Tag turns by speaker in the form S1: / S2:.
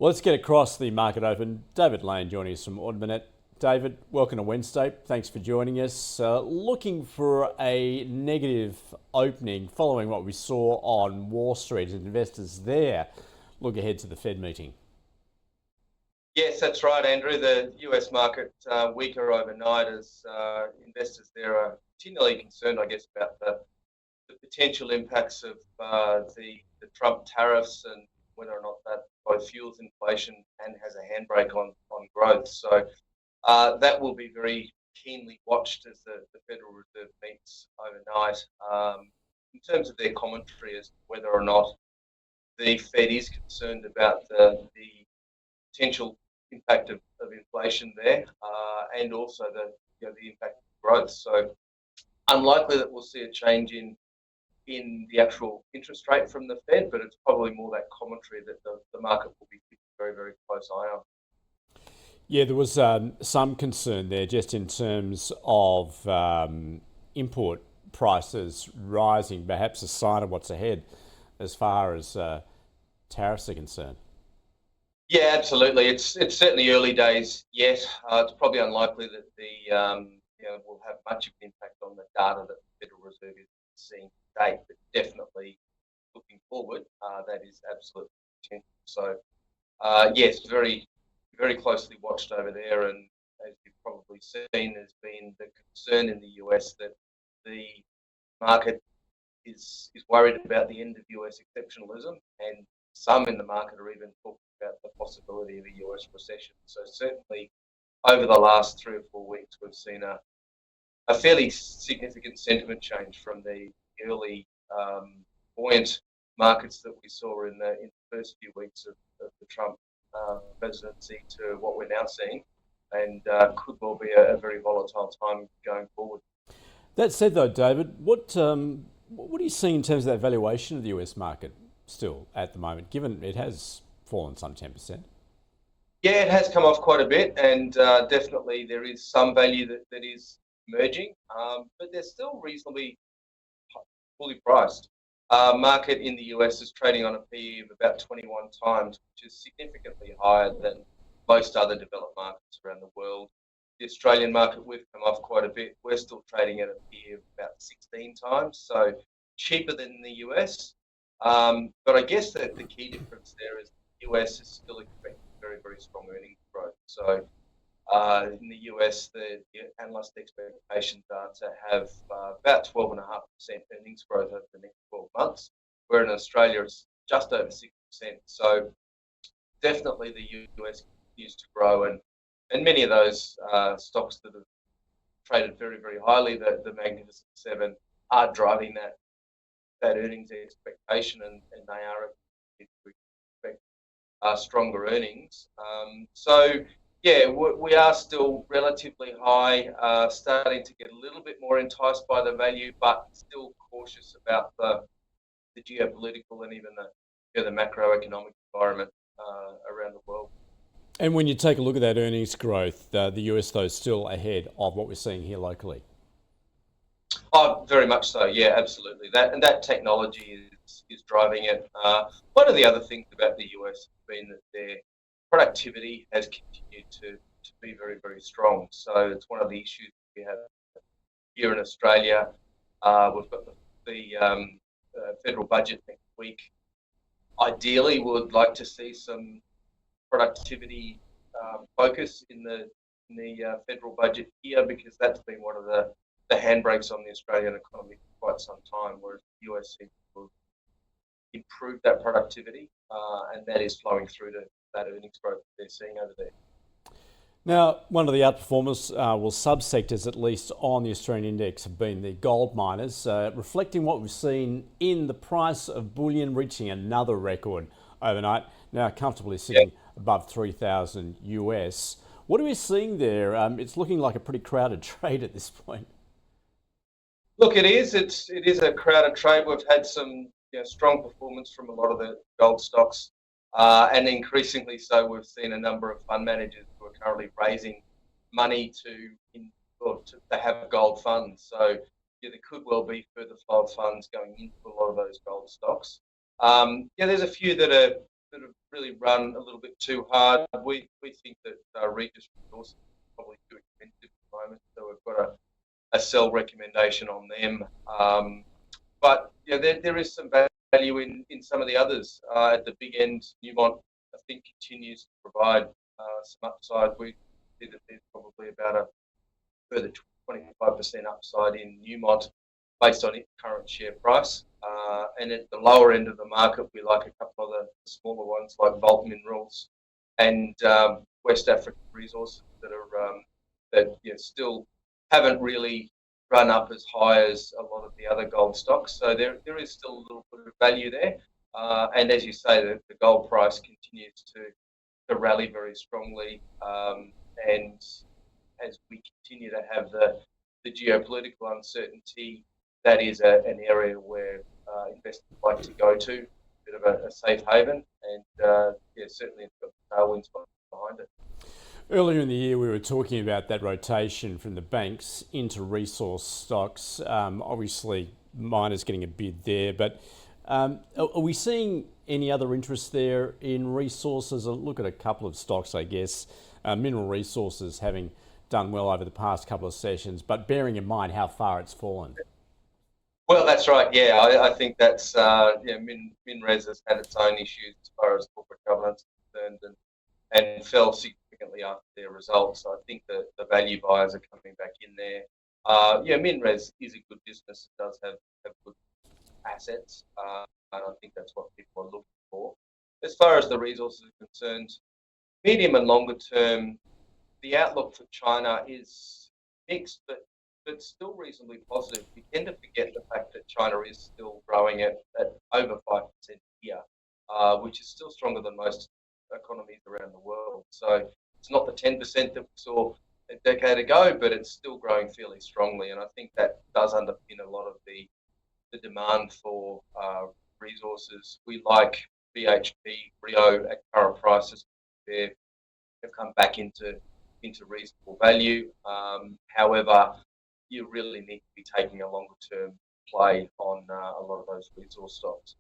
S1: Well, let's get across the market open. David Lane joining us from Audminet. David, welcome to Wednesday. Thanks for joining us. Looking for a negative opening following what we saw on Wall Street as investors there look ahead to the Fed meeting.
S2: Yes, that's right, Andrew. The US market weaker overnight as investors there are continually concerned, I guess, about the potential impacts of the Trump tariffs and whether or not that both fuels inflation and has a handbrake on growth. So that will be very keenly watched as the Federal Reserve meets overnight. In terms of their commentary as to whether or not the Fed is concerned about the potential impact of inflation there, and also the impact of growth. So unlikely that we'll see a change in the actual interest rate from the Fed, but it's probably more that commentary that the market will be keeping a very, very close eye on.
S1: Yeah, there was some concern there just in terms of import prices rising, perhaps a sign of what's ahead as far as tariffs are concerned.
S2: Yeah, absolutely. It's certainly early days yet. It's probably unlikely that will have much of an impact on the data that the Federal Reserve is seeing today, but definitely looking forward, that is absolute potential. So, yes, very, very closely watched over there, and as you've probably seen, there's been the concern in the US that the market is worried about the end of US exceptionalism, and some in the market are even talking about the possibility of a US recession. So certainly over the last 3 or 4 weeks, we've seen a fairly significant sentiment change from the early buoyant markets that we saw in the first few weeks of the Trump presidency to what we're now seeing, and could well be a very volatile time going forward.
S1: That said, though, David, what are you seeing in terms of that valuation of the US market still at the moment, given it has fallen some 10%?
S2: Yeah, it has come off quite a bit, and definitely there is some value that is emerging, but they're still reasonably fully priced. Market in the US is trading on a PE of about 21 times, which is significantly higher than most other developed markets around the world. The Australian market, we've come off quite a bit. We're still trading at a PE of about 16 times, so cheaper than the US. But I guess that the key difference there is the US is still expecting very, very strong earnings growth. So in the US, the analyst expectations are to have about 12.5% earnings growth over the next 12 months, where in Australia it's just over 6%. So definitely the US continues to grow, and many of those stocks that have traded very, very highly, the Magnificent Seven, are driving that earnings expectation, and they are expect stronger earnings. So yeah, we are still relatively high, starting to get a little bit more enticed by the value, but still cautious about the geopolitical and even the macroeconomic environment around the world.
S1: And when you take a look at that earnings growth, the US, though, is still ahead of what we're seeing here locally.
S2: Oh, very much so. Yeah, absolutely. That technology is driving it. One of the other things about the US has been that their productivity has continued to be very, very strong. So it's one of the issues we have here in Australia. We've got the federal budget next week. Ideally, we would like to see some productivity focus in the federal budget here, because that's been one of the handbrakes on the Australian economy for quite some time, whereas the US seems to have improved that productivity, and that is flowing through to that earnings growth that they're seeing over there.
S1: Now, one of the outperformers, subsectors at least on the Australian index, have been the gold miners, reflecting what we've seen in the price of bullion reaching another record overnight, now comfortably sitting above 3,000 US. What are we seeing there? It's looking like a pretty crowded trade at this point.
S2: Look, it is. It is a crowded trade. We've had some strong performance from a lot of the gold stocks, and increasingly so, we've seen a number of fund managers who are currently raising money to have gold funds. So there could well be further flow of funds going into a lot of those gold stocks. There's a few that are that have really run a little bit too hard. We think that Regis Resources is probably too expensive at the moment, so we've got a sell recommendation on them. But yeah, there is some value in some of the others. At the big end, Newmont, I think, continues to provide some upside. We see that there's probably about a further 25% upside in Newmont based on its current share price. And at the lower end of the market, we like a couple of the smaller ones like Vault Minerals and West African Resources that still haven't really run up as high as a lot of the other gold stocks. So there is still a little bit of value there. And as you say, the gold price continues to rally very strongly. And as we continue to have the geopolitical uncertainty, that is an area where investors like to go to, a bit of a safe haven, and certainly it's got tailwinds behind it.
S1: Earlier in the year, we were talking about that rotation from the banks into resource stocks. Obviously, miners getting a bid there, but are we seeing any other interest there in resources? I'll look at a couple of stocks, I guess. Mineral Resources having done well over the past couple of sessions, but bearing in mind how far it's fallen.
S2: Well, that's right. Yeah, I think that's MinRes has had its own issues as far as corporate governance is concerned, and fell significantly after their results. So I think the value buyers are coming back in there. MinRes is a good business. It does have good assets, and I think that's what people are looking for. As far as the resources are concerned, medium and longer term, the outlook for China is mixed, but still reasonably positive. We tend to forget the fact that China is still growing at over 5% a year, which is still stronger than most economies around the world. So it's not the 10% that we saw a decade ago, but it's still growing fairly strongly. And I think that does underpin a lot of the demand for resources. We like BHP, Rio at current prices. They've come back into reasonable value. However, you really need to be taking a longer term play on a lot of those resource stocks.